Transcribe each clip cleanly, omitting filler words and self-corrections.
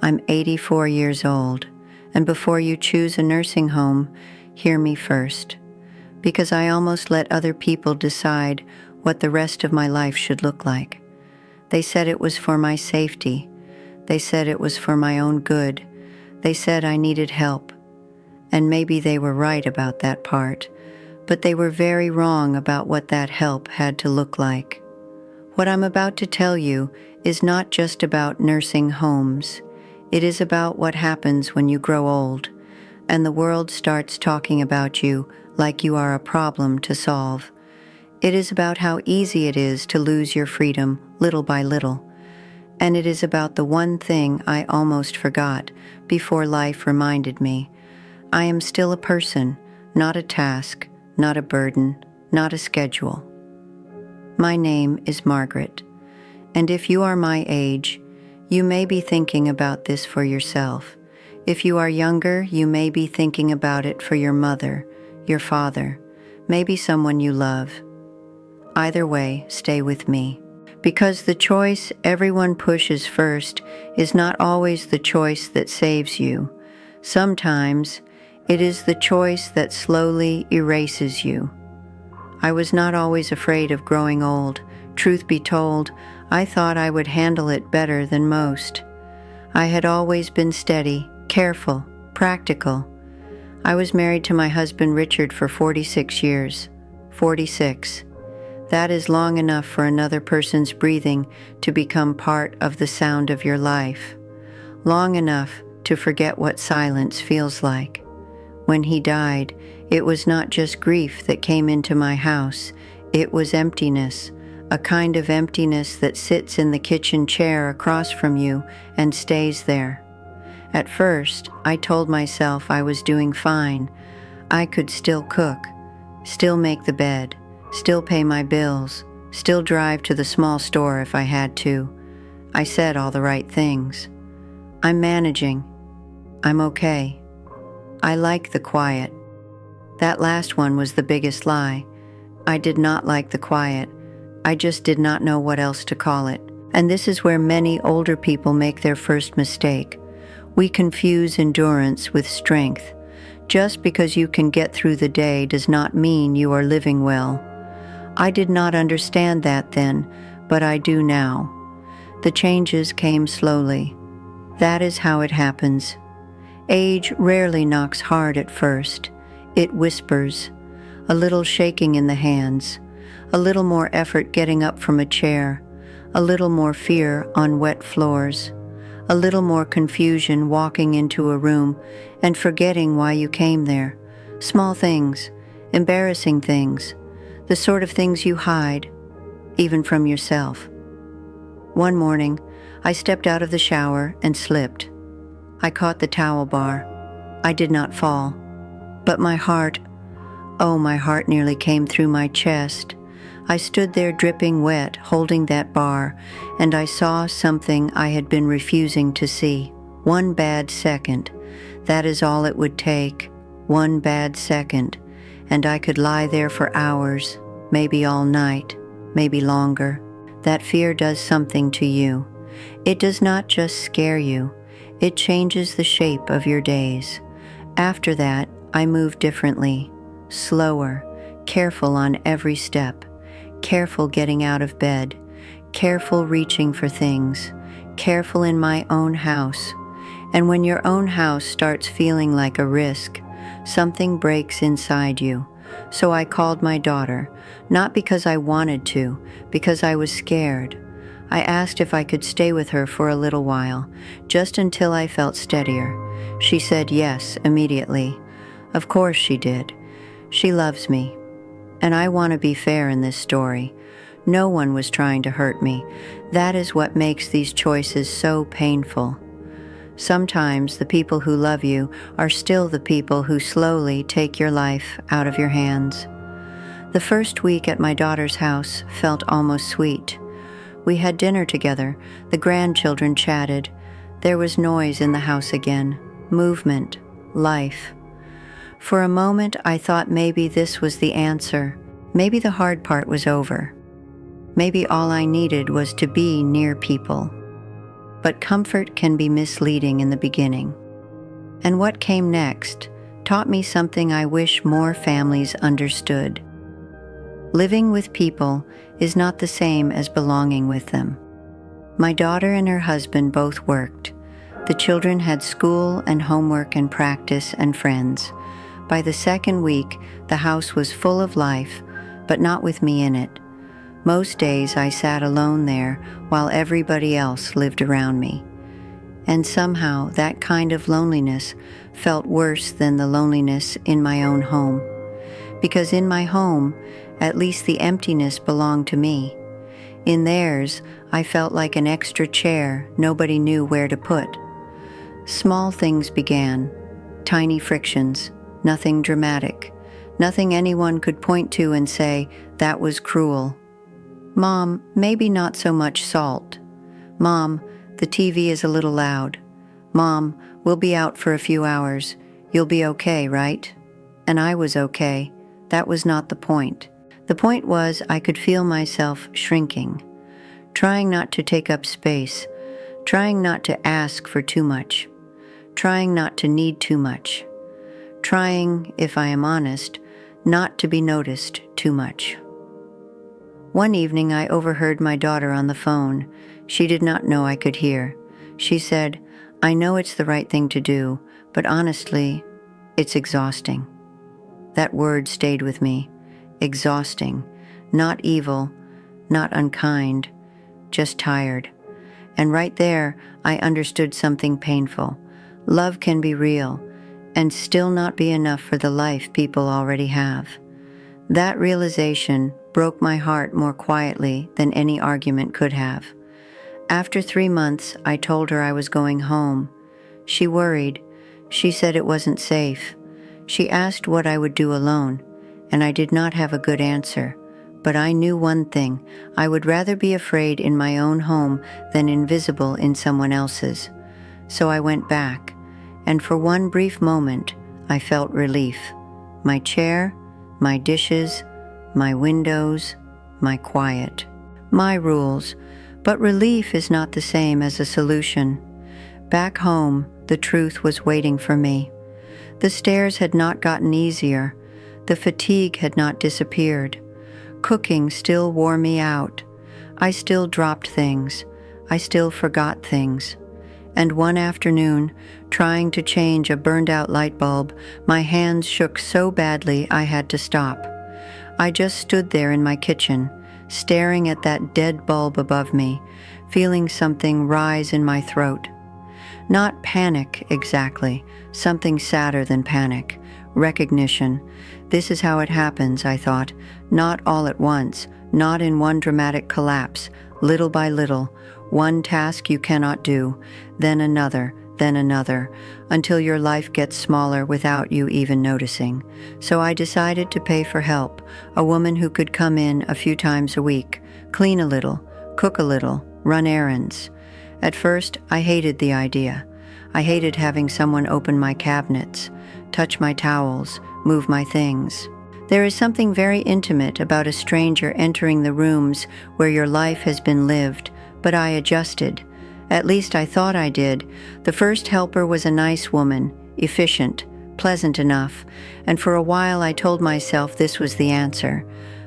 I'm 84 years old, and before you choose a nursing home, hear me first, because I almost let other people decide what the rest of my life should look like. They said it was for my safety. They said it was for my own good. They said I needed help. And maybe they were right about that part, but they were very wrong about what that help had to look like. What I'm about to tell you is not just about nursing homes. It is about what happens when you grow old, and the world starts talking about you like you are a problem to solve. It is about how easy it is to lose your freedom little by little. And it is about the one thing I almost forgot before life reminded me. I am still a person, not a task, not a burden, not a schedule. My name is Margaret, and if you are my age, you may be thinking about this for yourself. If you are younger, you may be thinking about it for your mother, your father, maybe someone you love. Either way, stay with me. Because the choice everyone pushes first is not always the choice that saves you. Sometimes it is the choice that slowly erases you. I was not always afraid of growing old. Truth be told, I thought I would handle it better than most. I had always been steady, careful, practical. I was married to my husband Richard for 46 years. 46. That is long enough for another person's breathing to become part of the sound of your life. Long enough to forget what silence feels like. When he died, it was not just grief that came into my house. It was emptiness, a kind of emptiness that sits in the kitchen chair across from you and stays there. At first, I told myself I was doing fine. I could still cook, still make the bed, still pay my bills, still drive to the small store if I had to. I said all the right things. I'm managing. I'm okay. I like the quiet. That last one was the biggest lie. I did not like the quiet. I just did not know what else to call it. And this is where many older people make their first mistake. We confuse endurance with strength. Just because you can get through the day does not mean you are living well. I did not understand that then, but I do now. The changes came slowly. That is how it happens. Age rarely knocks hard at first. It whispers, a little shaking in the hands, a little more effort getting up from a chair, a little more fear on wet floors, a little more confusion walking into a room and forgetting why you came there. Small things, embarrassing things, the sort of things you hide, even from yourself. One morning, I stepped out of the shower and slipped. I caught the towel bar. I did not fall. But my heart nearly came through my chest. I stood there dripping wet, holding that bar, and I saw something I had been refusing to see. One bad second. That is all it would take. One bad second. And I could lie there for hours, maybe all night, maybe longer. That fear does something to you. It does not just scare you. It changes the shape of your days. After that, I moved differently, slower, careful on every step, careful getting out of bed, careful reaching for things, careful in my own house. And when your own house starts feeling like a risk, something breaks inside you. So I called my daughter, not because I wanted to, because I was scared. I asked if I could stay with her for a little while, just until I felt steadier. She said yes immediately. Of course she did. She loves me. And I want to be fair in this story. No one was trying to hurt me. That is what makes these choices so painful. Sometimes the people who love you are still the people who slowly take your life out of your hands. The first week at my daughter's house felt almost sweet. We had dinner together. The grandchildren chatted. There was noise in the house again. Movement. Life. For a moment, I thought maybe this was the answer. Maybe the hard part was over. Maybe all I needed was to be near people. but comfort can be misleading in the beginning. And what came next taught me something I wish more families understood. Living with people is not the same as belonging with them. My daughter and her husband both worked. The children had school and homework and practice and friends. By the second week, the house was full of life, but not with me in it. Most days I sat alone there while everybody else lived around me. And somehow that kind of loneliness felt worse than the loneliness in my own home. Because in my home, at least the emptiness belonged to me. In theirs, I felt like an extra chair nobody knew where to put. Small things began, tiny frictions, nothing dramatic, nothing anyone could point to and say, that was cruel. Mom, maybe not so much salt. Mom, the TV is a little loud. Mom, we'll be out for a few hours. You'll be okay, right? And I was okay. That was not the point. The point was I could feel myself shrinking, trying not to take up space, trying not to ask for too much, trying not to need too much, trying, if I am honest, not to be noticed too much. One evening I overheard my daughter on the phone. She did not know I could hear. She said, I know it's the right thing to do, but honestly, it's exhausting. That word stayed with me. Exhausting. Not evil, not unkind, just tired. And right there, I understood something painful. Love can be real and still not be enough for the life people already have. That realization broke my heart more quietly than any argument could have. After 3 months, I told her I was going home. She worried. She said it wasn't safe. She asked what I would do alone, and I did not have a good answer. But I knew one thing: I would rather be afraid in my own home than invisible in someone else's. So I went back, and for one brief moment, I felt relief. My chair, my dishes, my windows, my quiet, my rules. But relief is not the same as a solution. Back home, the truth was waiting for me. The stairs had not gotten easier. The fatigue had not disappeared. Cooking still wore me out. I still dropped things. I still forgot things. And one afternoon, trying to change a burned-out light bulb, my hands shook so badly I had to stop. I just stood there in my kitchen, staring at that dead bulb above me, feeling something rise in my throat. Not panic exactly, something sadder than panic. Recognition. This is how it happens, I thought. Not all at once, not in one dramatic collapse, little by little. One task you cannot do, then another, until your life gets smaller without you even noticing. So I decided to pay for help, a woman who could come in a few times a week, clean a little, cook a little, run errands. At first, I hated the idea. I hated having someone open my cabinets, touch my towels, move my things. There is something very intimate about a stranger entering the rooms where your life has been lived, but I adjusted. At least I thought I did. The first helper was a nice woman, efficient, pleasant enough, and for a while I told myself this was the answer.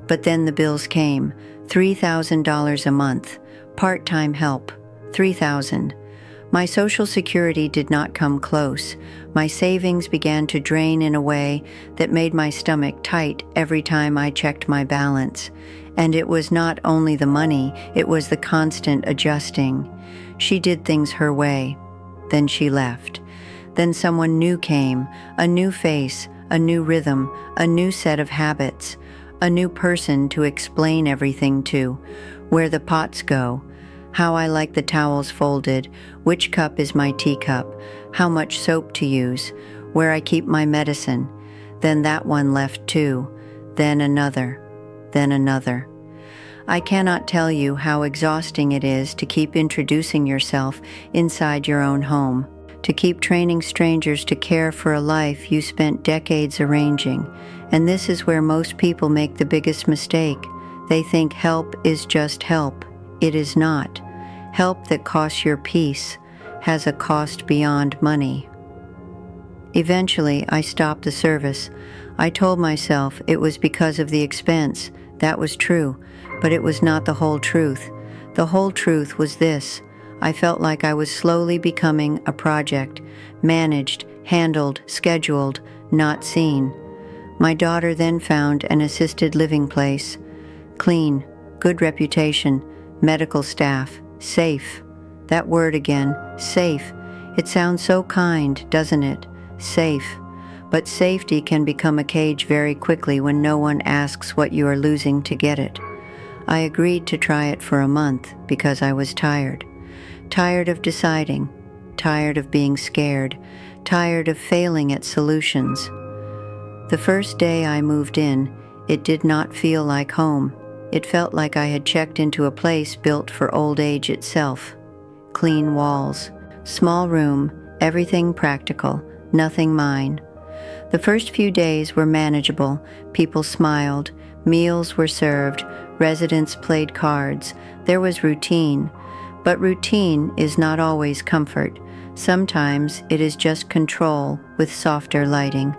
But then the bills came, $3,000 a month, part-time help, $3,000. My Social Security did not come close. My savings began to drain in a way that made my stomach tight every time I checked my balance. And it was not only the money, it was the constant adjusting. She did things her way. Then she left. Then someone new came, a new face, a new rhythm, a new set of habits, a new person to explain everything to, where the pots go, how I like the towels folded, which cup is my teacup, how much soap to use, where I keep my medicine. Then that one left too, then another, then another. I cannot tell you how exhausting it is to keep introducing yourself inside your own home, to keep training strangers to care for a life you spent decades arranging. And this is where most people make the biggest mistake. They think help is just help. It is not. Help that costs your peace has a cost beyond money. Eventually, I stopped the service. I told myself it was because of the expense. That was true, but it was not the whole truth. The whole truth was this: I felt like I was slowly becoming a project, managed, handled, scheduled, not seen. My daughter then found an assisted living place. Clean, good reputation, medical staff, safe. That word again, safe. It sounds so kind, doesn't it? Safe. But safety can become a cage very quickly when no one asks what you are losing to get it. I agreed to try it for a month because I was tired. Tired of deciding, tired of being scared, tired of failing at solutions. The first day I moved in, it did not feel like home. It felt like I had checked into a place built for old age itself. Clean walls, small room, everything practical, nothing mine. The first few days were manageable. People smiled, meals were served, residents played cards. There was routine. But routine is not always comfort. Sometimes it is just control with softer lighting.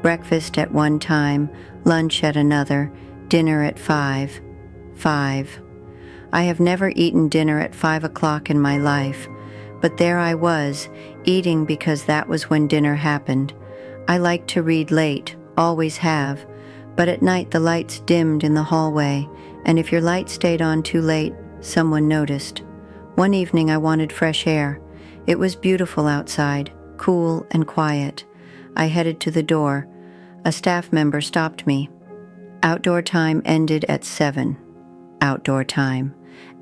Breakfast at one time, lunch at another, dinner at 5. I have never eaten dinner at 5 o'clock in my life, but there I was, eating because that was when dinner happened. I like to read late, always have, but at night the lights dimmed in the hallway, and if your light stayed on too late, someone noticed. One evening I wanted fresh air. It was beautiful outside, cool and quiet. I headed to the door. A staff member stopped me. Outdoor time ended at 7. Outdoor time.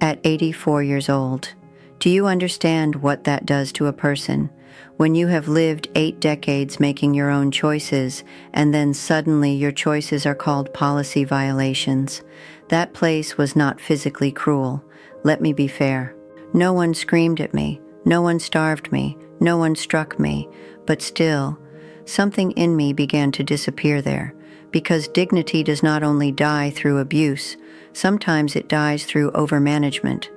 At 84 years old. Do you understand what that does to a person? When you have lived 8 decades making your own choices, and then suddenly your choices are called policy violations. That place was not physically cruel. Let me be fair. No one screamed at me. No one starved me. No one struck me. But still, something in me began to disappear there. Because dignity does not only die through abuse, sometimes it dies through overmanagement,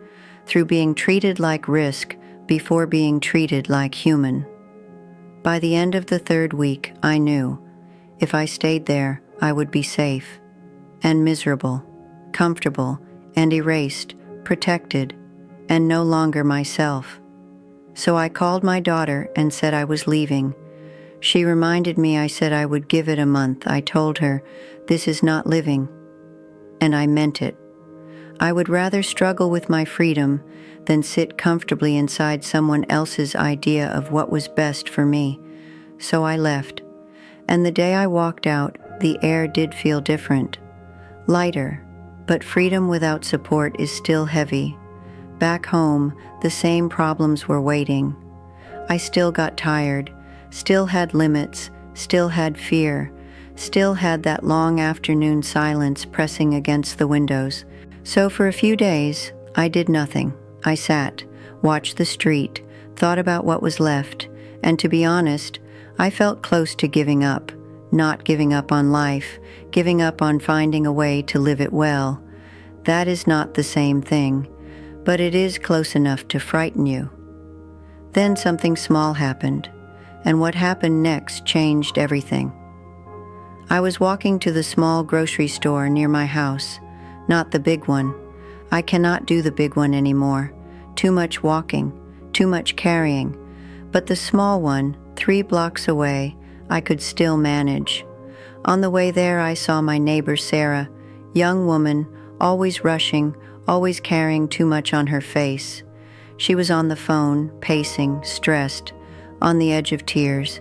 through being treated like risk before being treated like human. By the end of the 3rd week, I knew if I stayed there, I would be safe and miserable, comfortable and erased, protected, and no longer myself. So I called my daughter and said I was leaving. She reminded me I said I would give it a month. I told her, this is not living. And I meant it. I would rather struggle with my freedom than sit comfortably inside someone else's idea of what was best for me. So I left. And the day I walked out, the air did feel different. Lighter, but freedom without support is still heavy. Back home, the same problems were waiting. I still got tired, still had limits, still had fear, still had that long afternoon silence pressing against the windows. So for a few days, I did nothing. I sat, watched the street, thought about what was left, and to be honest, I felt close to giving up. Not giving up on life, giving up on finding a way to live it well. That is not the same thing, but it is close enough to frighten you. Then something small happened, and what happened next changed everything. I was walking to the small grocery store near my house, not the big one. I cannot do the big one anymore. Too much walking, too much carrying. But the small one, 3 blocks away, I could still manage. On the way there, I saw my neighbor Sarah, young woman, always rushing, always carrying too much on her face. She was on the phone, pacing, stressed, on the edge of tears.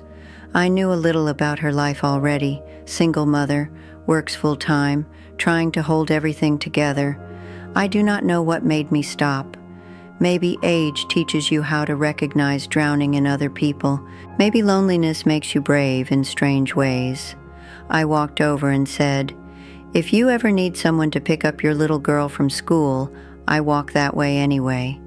I knew a little about her life already. Single mother, works full-time, trying to hold everything together. I do not know what made me stop. Maybe age teaches you how to recognize drowning in other people. Maybe loneliness makes you brave in strange ways. I walked over and said, "If you ever need someone to pick up your little girl from school, I walk that way anyway."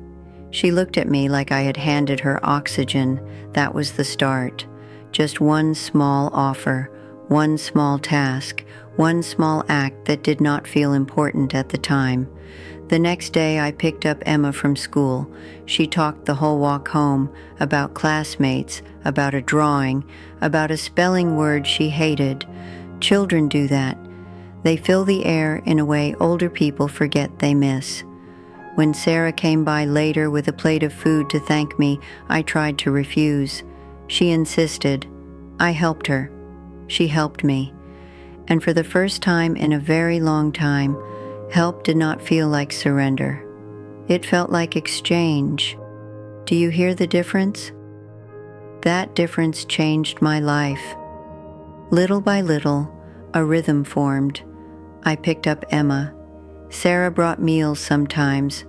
She looked at me like I had handed her oxygen. That was the start. Just one small offer, one small task, one small act that did not feel important at the time. The next day I picked up Emma from school. She talked the whole walk home about classmates, about a drawing, about a spelling word she hated. Children do that. They fill the air in a way older people forget they miss. When Sarah came by later with a plate of food to thank me, I tried to refuse. She insisted. I helped her. She helped me. And for the first time in a very long time, help did not feel like surrender. It felt like exchange. Do you hear the difference? That difference changed my life. Little by little, a rhythm formed. I picked up Emma. Sarah brought meals sometimes.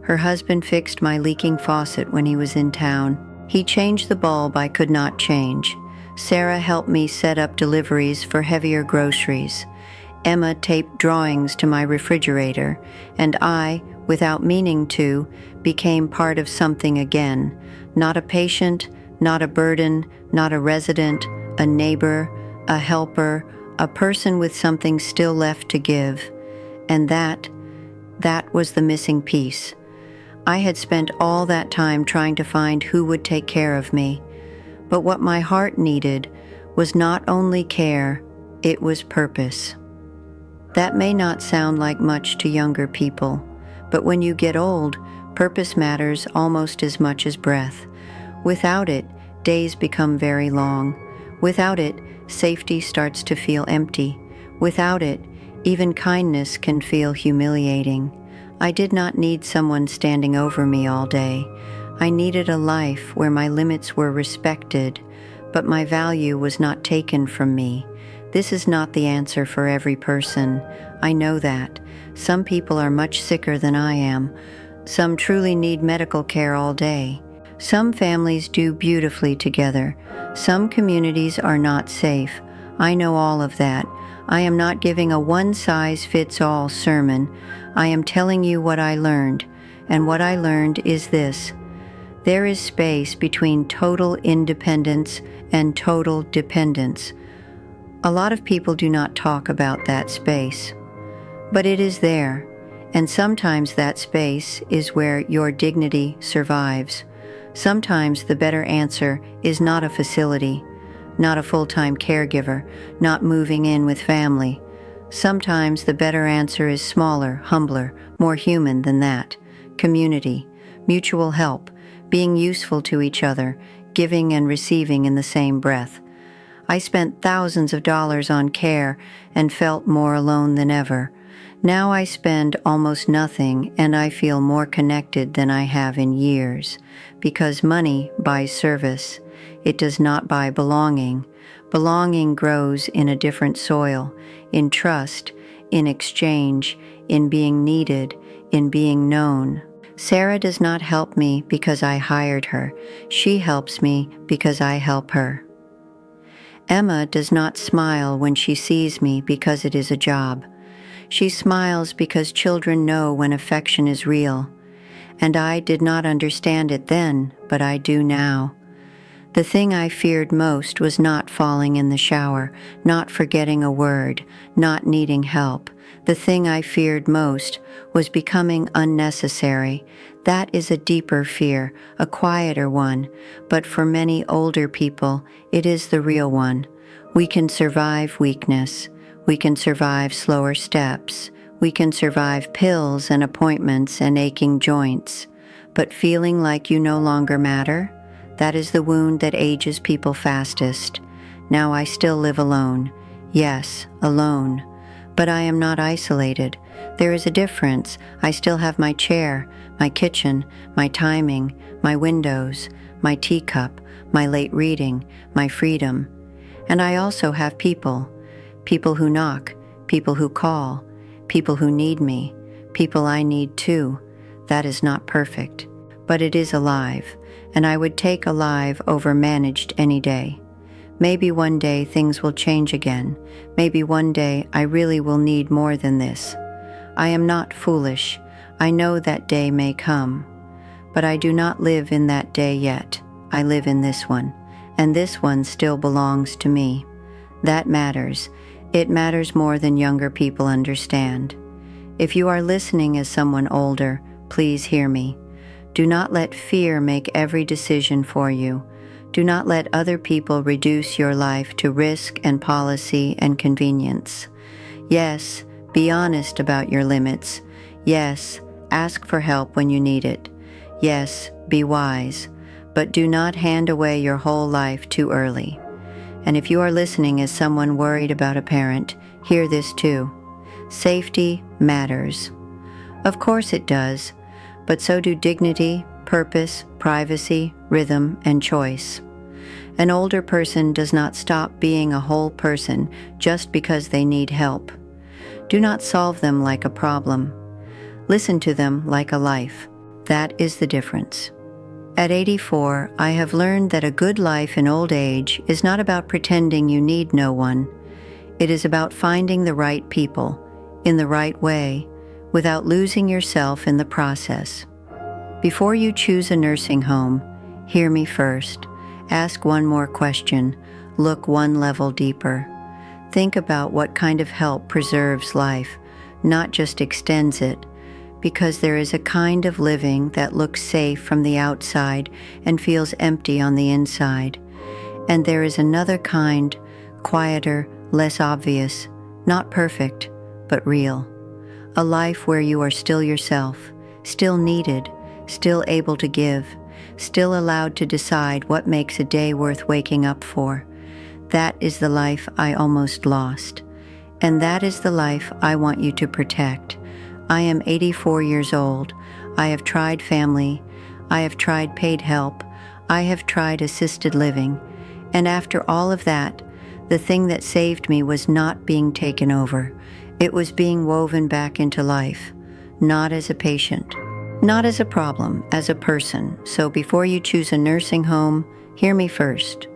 Her husband fixed my leaking faucet when he was in town. He changed the bulb I could not change. Sarah helped me set up deliveries for heavier groceries. Emma taped drawings to my refrigerator, and I, without meaning to, became part of something again. Not a patient, not a burden, not a resident, a neighbor, a helper, a person with something still left to give. And that was the missing piece. I had spent all that time trying to find who would take care of me. But what my heart needed was not only care, it was purpose. That may not sound like much to younger people, but when you get old, purpose matters almost as much as breath. Without it, days become very long. Without it, safety starts to feel empty. Without it, even kindness can feel humiliating. I did not need someone standing over me all day. I needed a life where my limits were respected, but my value was not taken from me. This is not the answer for every person. I know that. Some people are much sicker than I am. Some truly need medical care all day. Some families do beautifully together. Some communities are not safe. I know all of that. I am not giving a one-size-fits-all sermon. I am telling you what I learned, and what I learned is this. There is space between total independence and total dependence. A lot of people do not talk about that space, but it is there, and sometimes that space is where your dignity survives. Sometimes the better answer is not a facility, not a full-time caregiver, not moving in with family. Sometimes the better answer is smaller, humbler, more human than that. Community, mutual help, being useful to each other, giving and receiving in the same breath. I spent thousands of dollars on care and felt more alone than ever. Now I spend almost nothing and I feel more connected than I have in years, because money buys service. It does not buy belonging. Belonging grows in a different soil, in trust, in exchange, in being needed, in being known. Sarah does not help me because I hired her. She helps me because I help her. Emma does not smile when she sees me because it is a job. She smiles because children know when affection is real. And I did not understand it then, but I do now. The thing I feared most was not falling in the shower, not forgetting a word, not needing help. The thing I feared most was becoming unnecessary. That is a deeper fear, a quieter one, but for many older people, it is the real one. We can survive weakness. We can survive slower steps. We can survive pills and appointments and aching joints. But feeling like you no longer matter? That is the wound that ages people fastest. Now I still live alone. Yes, alone. But I am not isolated. There is a difference. I still have my chair, my kitchen, my timing, my windows, my teacup, my late reading, my freedom. And I also have people. People who knock, people who call, people who need me, people I need too. That is not perfect, but it is alive, and I would take alive over managed any day. Maybe one day things will change again. Maybe one day I really will need more than this. I am not foolish. I know that day may come. But I do not live in that day yet. I live in this one, and this one still belongs to me. That matters. It matters more than younger people understand. If you are listening as someone older, please hear me. Do not let fear make every decision for you. Do not let other people reduce your life to risk and policy and convenience. Yes, be honest about your limits. Yes, ask for help when you need it. Yes, be wise, but do not hand away your whole life too early. And if you are listening as someone worried about a parent, hear this too. Safety matters. Of course it does, but so do dignity, purpose, privacy, rhythm, and choice. An older person does not stop being a whole person just because they need help. Do not solve them like a problem. Listen to them like a life. That is the difference. At 84, I have learned that a good life in old age is not about pretending you need no one. It is about finding the right people, in the right way, without losing yourself in the process. Before you choose a nursing home, hear me first. Ask one more question. Look one level deeper. Think about what kind of help preserves life, not just extends it, because there is a kind of living that looks safe from the outside and feels empty on the inside. And there is another kind, quieter, less obvious, not perfect, but real. A life where you are still yourself, still needed, still able to give, still allowed to decide what makes a day worth waking up for. That is the life I almost lost. And that is the life I want you to protect. I am 84 years old. I have tried family. I have tried paid help. I have tried assisted living. And after all of that, the thing that saved me was not being taken over. It was being woven back into life, not as a patient, not as a problem, as a person. So before you choose a nursing home, hear me first.